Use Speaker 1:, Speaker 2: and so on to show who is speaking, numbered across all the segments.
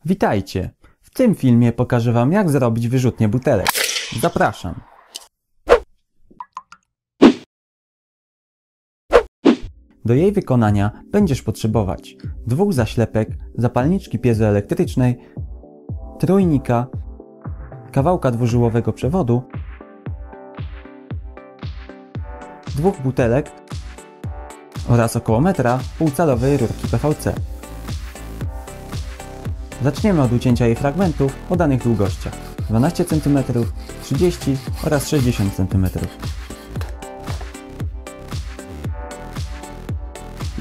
Speaker 1: Witajcie! W tym filmie pokażę Wam, jak zrobić wyrzutnię butelek. Zapraszam! Do jej wykonania będziesz potrzebować 2 zaślepek, zapalniczki piezoelektrycznej, trójnika, kawałka dwużyłowego przewodu, 2 butelek oraz około metra półcalowej rurki PVC. Zaczniemy od ucięcia jej fragmentów o danych długościach 12 cm, 30 oraz 60 cm.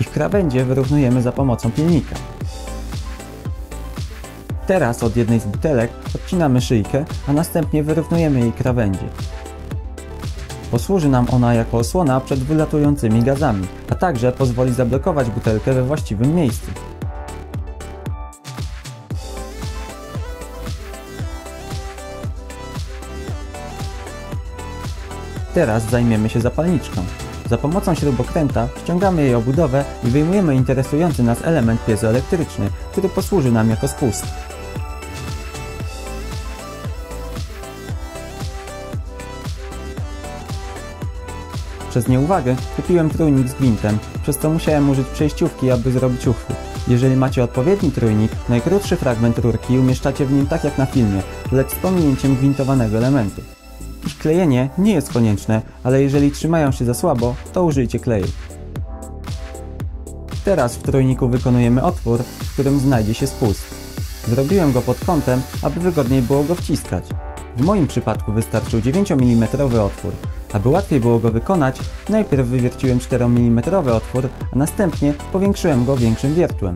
Speaker 1: Ich krawędzie wyrównujemy za pomocą pilnika. Teraz od jednej z butelek odcinamy szyjkę, a następnie wyrównujemy jej krawędzie. Posłuży nam ona jako osłona przed wylatującymi gazami, a także pozwoli zablokować butelkę we właściwym miejscu. Teraz zajmiemy się zapalniczką. Za pomocą śrubokręta ściągamy jej obudowę i wyjmujemy interesujący nas element piezoelektryczny, który posłuży nam jako spust. Przez nieuwagę kupiłem trójnik z gwintem, przez co musiałem użyć przejściówki, aby zrobić uchwyt. Jeżeli macie odpowiedni trójnik, najkrótszy fragment rurki umieszczacie w nim tak jak na filmie, lecz z pominięciem gwintowanego elementu. Ich klejenie nie jest konieczne, ale jeżeli trzymają się za słabo, to użyjcie kleju. Teraz w trójniku wykonujemy otwór, w którym znajdzie się spust. Zrobiłem go pod kątem, aby wygodniej było go wciskać. W moim przypadku wystarczył 9 mm otwór. Aby łatwiej było go wykonać, najpierw wywierciłem 4 mm otwór, a następnie powiększyłem go większym wiertłem.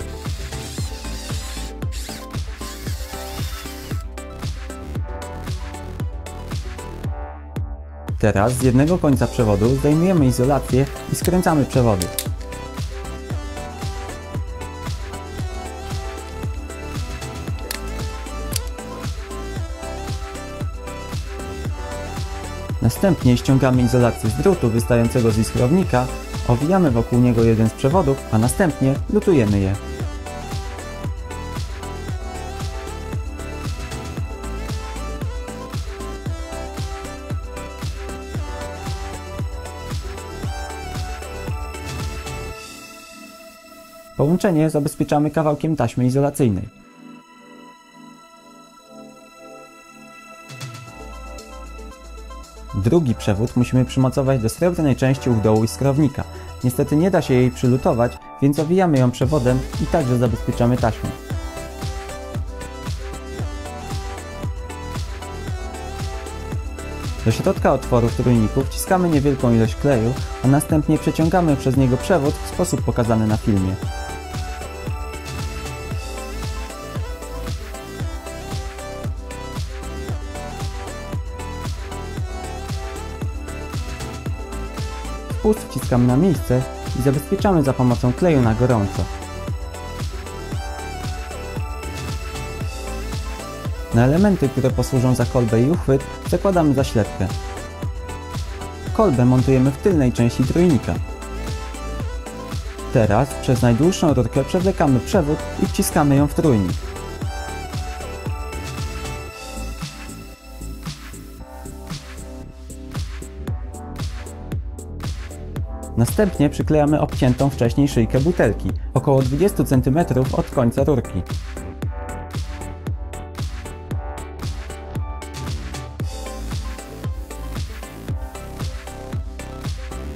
Speaker 1: Teraz z jednego końca przewodu zdejmujemy izolację i skręcamy przewody. Następnie ściągamy izolację z drutu wystającego z iskrownika, owijamy wokół niego jeden z przewodów, a następnie lutujemy je. Połączenie zabezpieczamy kawałkiem taśmy izolacyjnej. Drugi przewód musimy przymocować do srebrnej części u dołu iskrownika. Niestety nie da się jej przylutować, więc owijamy ją przewodem i także zabezpieczamy taśmą. Do środka otworu w trójniku wciskamy niewielką ilość kleju, a następnie przeciągamy przez niego przewód w sposób pokazany na filmie. Spust wciskamy na miejsce i zabezpieczamy za pomocą kleju na gorąco. Na elementy, które posłużą za kolbę i uchwyt, zakładamy zaślepkę. Kolbę montujemy w tylnej części trójnika. Teraz przez najdłuższą rurkę przewlekamy przewód i wciskamy ją w trójnik. Następnie przyklejamy obciętą wcześniej szyjkę butelki, około 20 cm od końca rurki.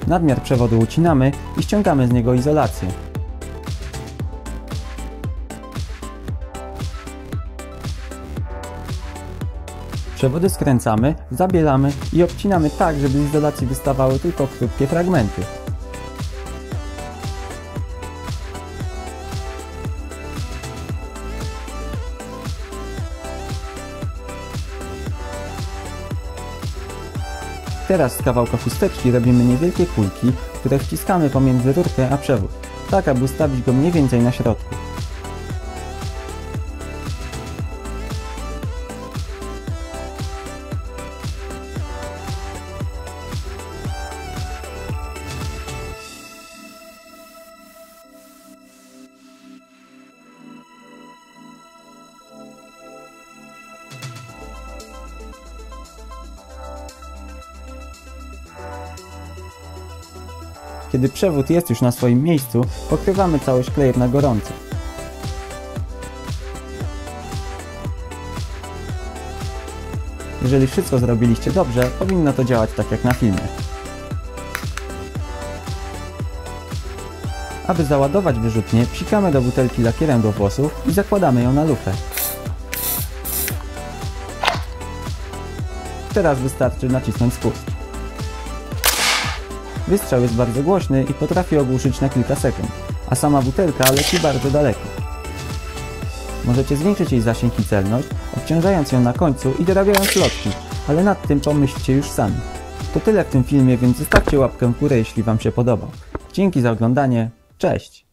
Speaker 1: Nadmiar przewodu ucinamy i ściągamy z niego izolację. Przewody skręcamy, zabielamy i obcinamy tak, żeby z izolacji wystawały tylko krótkie fragmenty. Teraz z kawałka chusteczki robimy niewielkie kulki, które wciskamy pomiędzy rurkę a przewód, tak aby ustawić go mniej więcej na środku. Kiedy przewód jest już na swoim miejscu, pokrywamy całość klejem na gorąco. Jeżeli wszystko zrobiliście dobrze, powinno to działać tak jak na filmie. Aby załadować wyrzutnię, psikamy do butelki lakierem do włosów i zakładamy ją na lufę. Teraz wystarczy nacisnąć spust. Wystrzał jest bardzo głośny i potrafi ogłuszyć na kilka sekund, a sama butelka leci bardzo daleko. Możecie zwiększyć jej zasięg i celność, obciążając ją na końcu i dorabiając lotki, ale nad tym pomyślcie już sami. To tyle w tym filmie, więc zostawcie łapkę w górę, jeśli Wam się podobał. Dzięki za oglądanie, cześć!